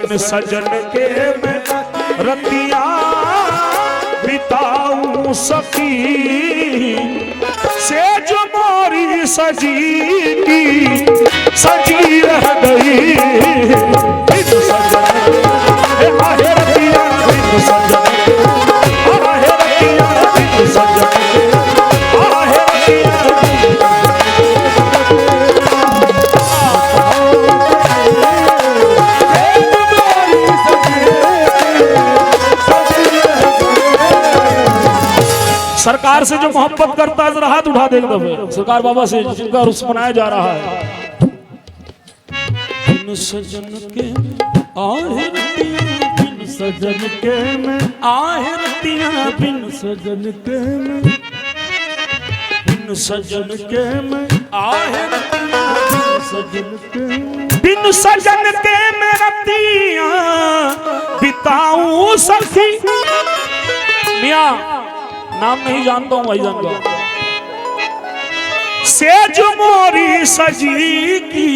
बिन सजन के मैं रतिया बिताऊं सखी, से जो मोरी सजी की सजी रह गई। बिन सजन आहे रतिया बिन सजन आहे रतिया बिन सजन आहे रतिया। सरकार से जो मोहब्बत करता है जरा हाथ उठा दे दफे सरकार बाबा से जिनका रुस मनाया जा रहा है। बिन सजन के आहे रतिया बिन सजन के मैं आहे रतिया बिन सजन के मैं बिन सजन के मैं आहे रतिया बिन सजन के बिन सजन के मैं रतिया बिताऊं सखी। मियां नाम नहीं जानता हूं भाईजान का। सेज मोरी सजी की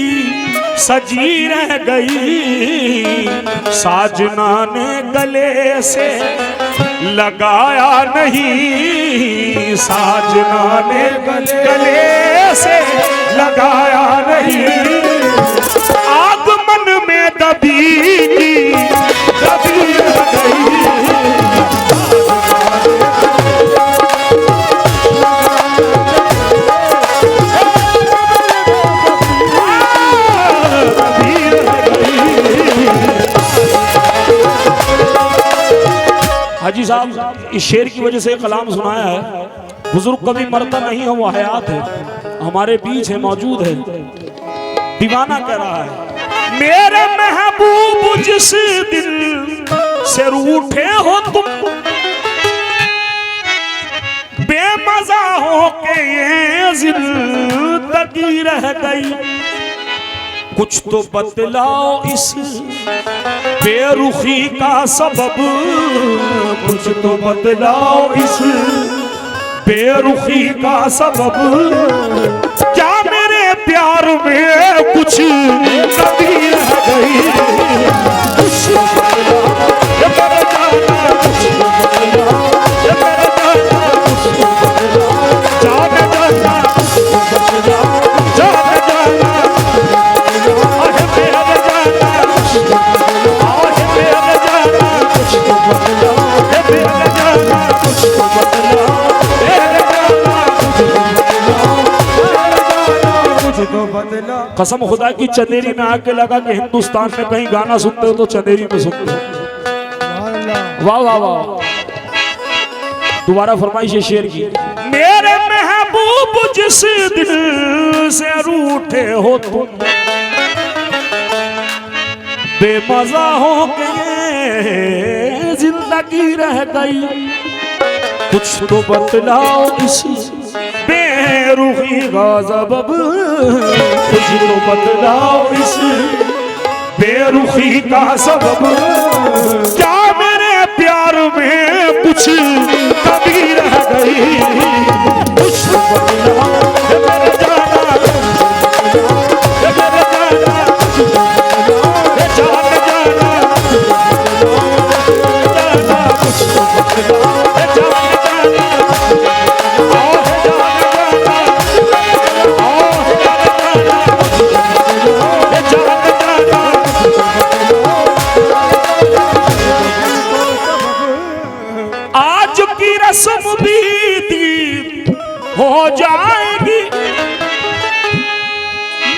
सजी रह गई, साजना ने गले से लगाया नहीं, साजना ने गले से लगाया नहीं। आगमन में दबी की दबी रह गई। हाजी साहब इस शेर की वजह से कलाम सुनाया है। बुजुर्ग कभी मरता नहीं है, वो हयात है, हमारे बीच है, मौजूद है। दीवाना कह रहा है मेरे महबूब जिस दिल से रूठे हो तुम, बेमजा हो के ये जिंदगी रह गई। कुछ तो बतलाओ इस बेरुखी का सबब, कुछ तो बतलाओ इस बेरुखी का सबब। क्या मेरे प्यार में कुछ कमी रह गई? कुछ तो बतलाओ ये मेरा जाना, कुछ तो बतलाओ ये मेरा जाना, कुछ तो बतलाओ जाने जाना, कुछ तो बतलाओ जाने जाना। कसम खुदा की चंदेरी में आके लगा कि हिंदुस्तान में कहीं गाना सुनते हो तो चंदेरी में सुनते हो। वाह वाह वाह। दोबारा फरमाइश है शेर की। मेरे महबूब जिस दिल से रूठे हो तुम, बेमजा हो के जिंदगी रह गई। कुछ तो बतलाओ इस बेरुखी का सबब, कुछ तो बतलाओ इस बेरुखी का सबब। क्या मेरे प्यार में कुछ कमी रह गई? कुछ तो बतलाओ ये मेरा जाना, ये मेरा जाना, ये जान जाना, जाना कुछ तो बतलाओ ये जान जाना। आज की रस्म बीती हो जाएगी,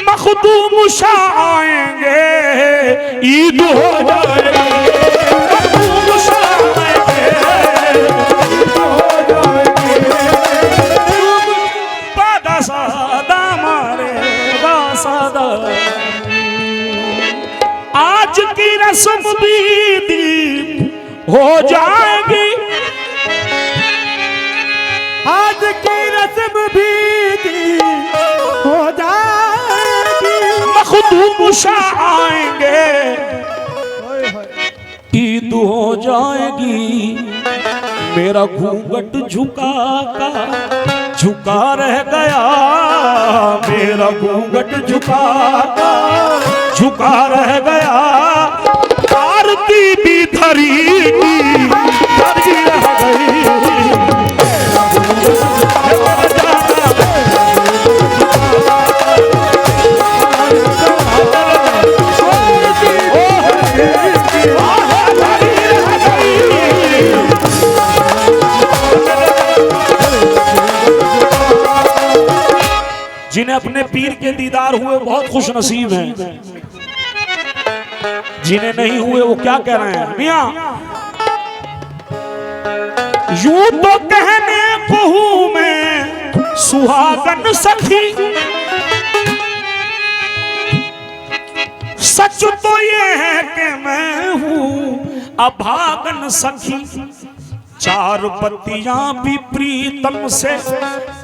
मखदूम शाह आएंगे, ईद हो जाएगी, मखदूम शाह आएंगे, ईद हो जाएगी। बादा सादा मारेगा सादा। आज की रस्म बीती हो जाएगी, आज की रस्म बीती हो जाएगी, मखदूम शाह आएंगे, ईद हो जाएगी। मेरा घूंघट झुका का झुका रह गया, मेरा घूंघट झुका का झुका रह गया। पीर के दीदार हुए बहुत खुश नसीब हैं, जिन्हें नहीं हुए वो क्या कह रहे हैं मियां। यूं तो कहने को हूं मैं सुहागन सखी, सच तो ये है कि मैं हूं अभागन सखी। चार पत्तियां भी प्रीतम से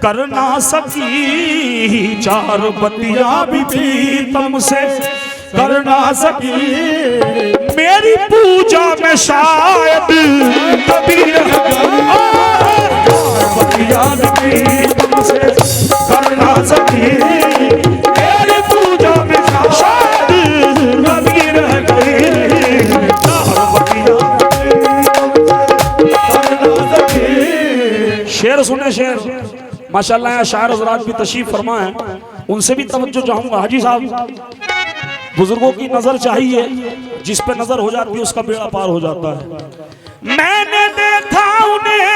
कर ना सकी, चार पत्तियां भी प्रीतम से कर ना सकी। मेरी पूजा में शायद कभी पत्तियां भी प्रीतम से कर ना सकी। मेरी पूजा में शायद कभी रह गई, चार पत्तियां। शेर सुने शेर, माशाल्लाह यहाँ शायर हज़रात भी तशरीफ फरमा है, उनसे भी तवज्जो चाहूंगा। हाजी साहब, बुजुर्गों की नजर चाहिए, जिस पे नजर हो जाती है उसका बेड़ा पार हो जाता है। मैंने देखा उन्हें,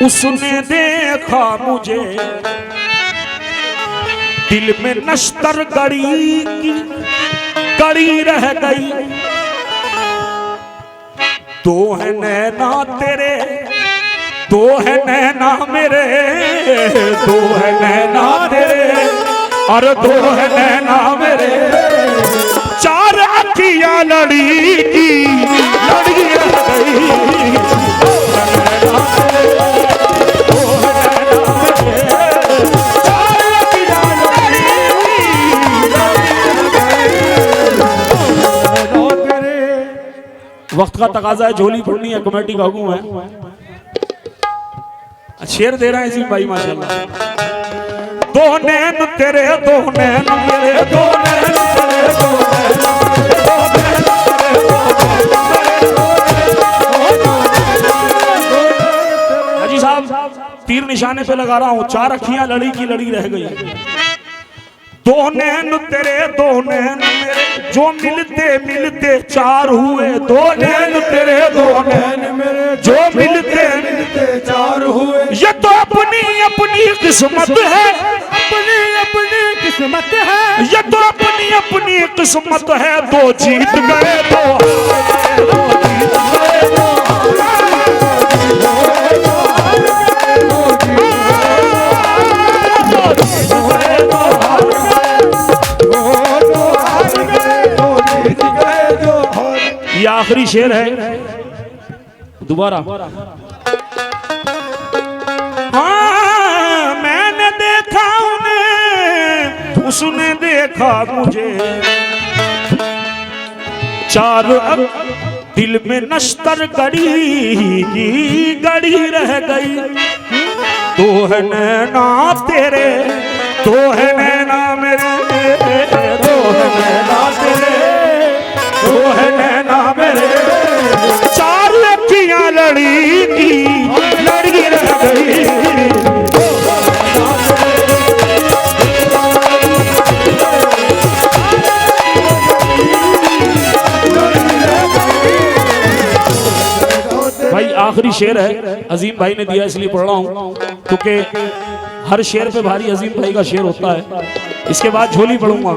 उसने देखा मुझे, दिल में नश्तर गड़ी की कड़ी रह गई। दो है नैना तेरे, दो है नैना मेरे, दो है नैना तेरे और दो है नैना मेरे। चार अखियां लड़ी की लड़ी रह गई, वक्त का तकाजा है, झोली पड़नी है, कमेटी का हुक्म है। शेर दे रहे हैं इसी भाई माशाल्लाह। दो नैन तेरे, दो नैन मेरे, दो नैन तेरे, दो हाजी साहब तीर निशाने पे लगा रहा हूँ। चार अखियां लड़ी की लड़ी रह गई। दो नैन तेरे, दो नैन मेरे, जो मिलते मिलते चार हुए। दो नैन तेरे, दो नैन मेरे, जो मिलते मिलते चार हुए। ये तो अपनी अपनी किस्मत है, अपनी अपनी किस्मत है। ये तो अपनी अपनी किस्मत है, दो जीत गए दो जीत गए दो। ये आखिरी शेर है, दोबारा। हाँ मैंने देखा उन्हें, उसने देखा मुझे, चार दिल में नश्तर गड़ी की गड़ी रह गई। दो है नैना तेरे, दो है नैना मेरे, दो है नैना तेरे, दो है नैना मेरे। चार लड़कियां लड़ी की लड़ी रह गई। भाई आखिरी शेर है, अजीम भाई ने दिया इसलिए पढ़ रहा हूं, क्योंकि हर शेर पे भारी अजीम भाई का शेर होता है। इसके बाद झोली पढ़ूंगा।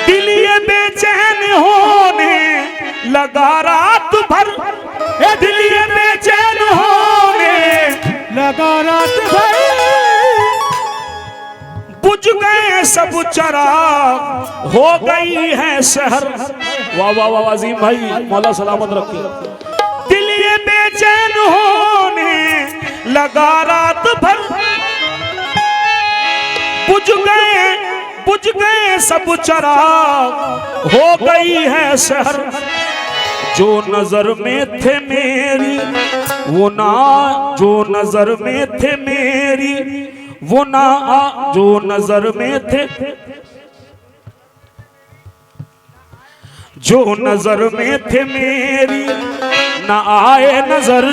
दिल ये बेचैन होने लगा रात भर, दिल ये बेचैन होने लगा रात भर। बुझ गए सब चराग, हो गई है शहर। वाह वाह वाह अजीम भाई, मौला सलामत रखे। दिल ये बेचैन होने लगा रात भर, बुझ गए सब चराग, हो गई है शहर। जो नजर में थे मेरी वो ना, जो नजर में थे मेरी वो ना, जो नजर में थे, जो नजर में थे मेरी न आए नजर,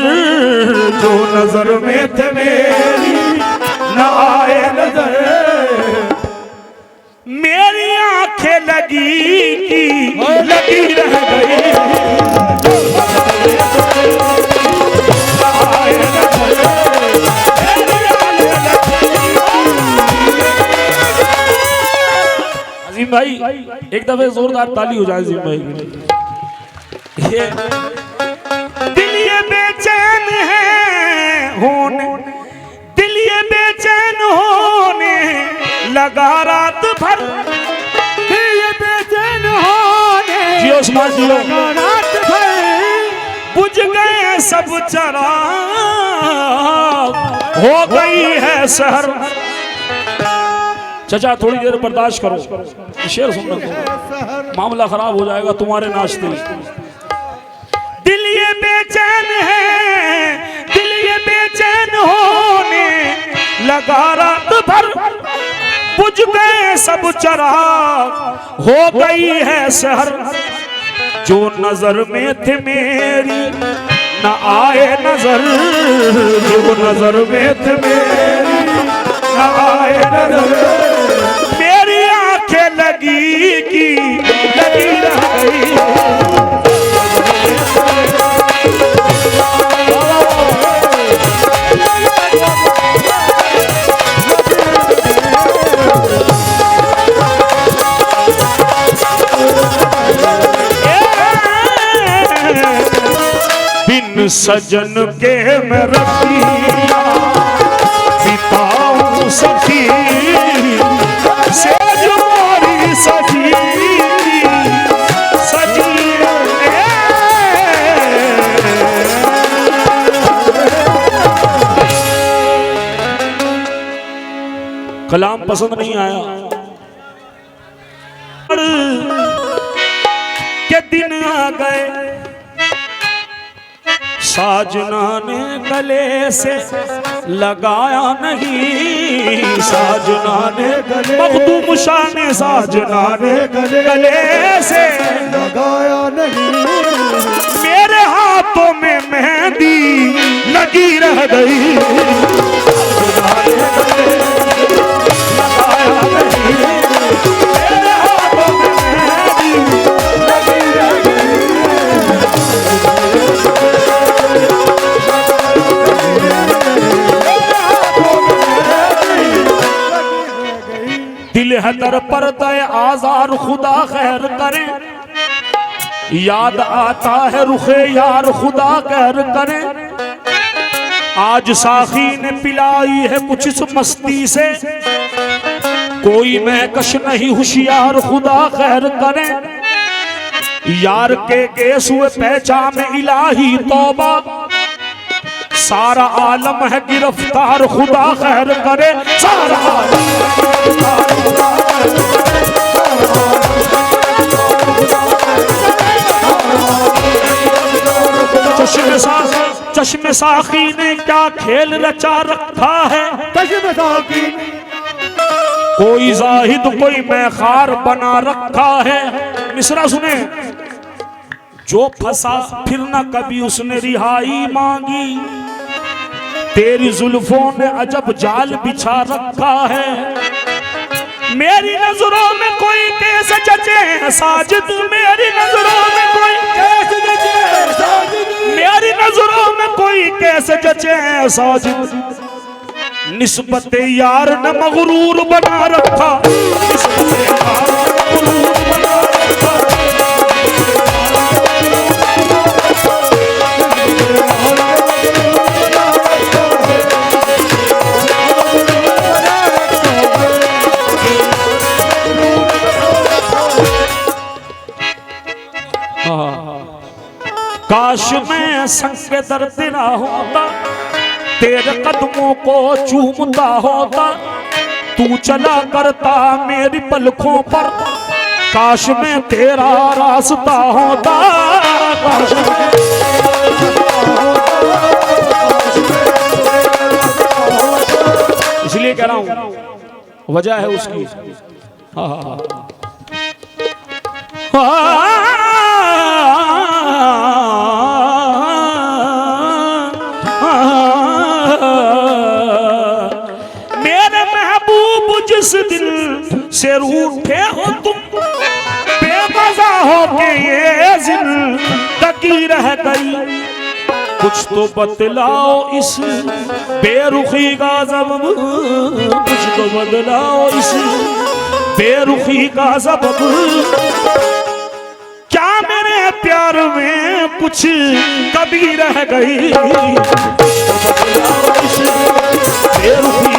जो नजर में थे मेरी न आए नजर। मेरी आंखें लगी रह गई। एक दफे जोरदार ताली हो जाए जी भाई के लिए। दिल ये बेचैन है होने, दिल ये बेचैन होने लगा रात भर, दिल ये बेचैन होने जियो उस्मान जियो, लगा रात भर, बुझ गए सब चराग, हो गई है शहर। चाचा थोड़ी देर बर्दाश्त करो, शेर सुनने को, मामला खराब हो जाएगा तुम्हारे नाश्ते। दिल ये बेचैन है, दिल ये बेचैन होने लगा रात भर, बुझ गए सब चराग, हो गई है शहर। जो नजर में थे मेरी न आए नजर, जो नजर में थे मेरी न आए नजर, मेरी आंखें लगी की लगी रह गई। बिन सजन के मैं रखिया बिताऊं सखी, सेज मोरी सजी सजी। कलाम पसंद नहीं आया के दिन आ गए, साजना ने गले से लगाया नहीं, साजना ने मखदूम शाह ने साजना ने गले से लगाया नहीं, मेरे हाथों में मेहंदी लगी रह गई। लगाया नहीं, मेरे हाथों में मेहंदी लगी रह गई। दिल है दर पर्दा आजार खुदा खैर करे, याद आता है रुखे यार खुदा खैर करे। आज साखी ने पिलाई है कुछ इस मस्ती से, कोई महकश नहीं होशियार खुदा खैर करे। यार के केस हुए पहचान इलाही तौबा, सारा आलम है गिरफ्तार खुदा खैर करे। सारा चश्मे साखी ने क्या खेल रचा रखा है, चश्मे साखी कोई जाहिद कोई मैखार बना रखा है। मिसरा सुने, जो फंसा फिर न कभी उसने रिहाई मांगी, तेरी जुल्फों ने अजब जाल बिछा रखा है। मेरी नजरों में कोई कैसे जचे साजिद, मेरी नजरों में कोई कैसे जचे साजिद, मेरी नजरों में कोई कैसे जचे साजिद। निस्बत यार न मगरूर बना रखा, निस्बत यार न मगरूर बना रखा। काश मैं संग के दर तेरा होता, तेरे कदमों को चूमता होता, तू चला करता मेरी पलकों पर, काश मैं तेरा रास्ता होता। काश इसलिए कह रहा हूं, वजह है उसकी। मेरे महबूब जिस दिल से रूठे हो तुम, बेमजा हो के ये जिंदगी रह गई। कुछ तो बतलाओ इस बेरुखी का सबब, कुछ तो बदलाओ इस बेरुखी का सबब क्या मेरे प्यार में कुछ कभी रह गई, बेरुखी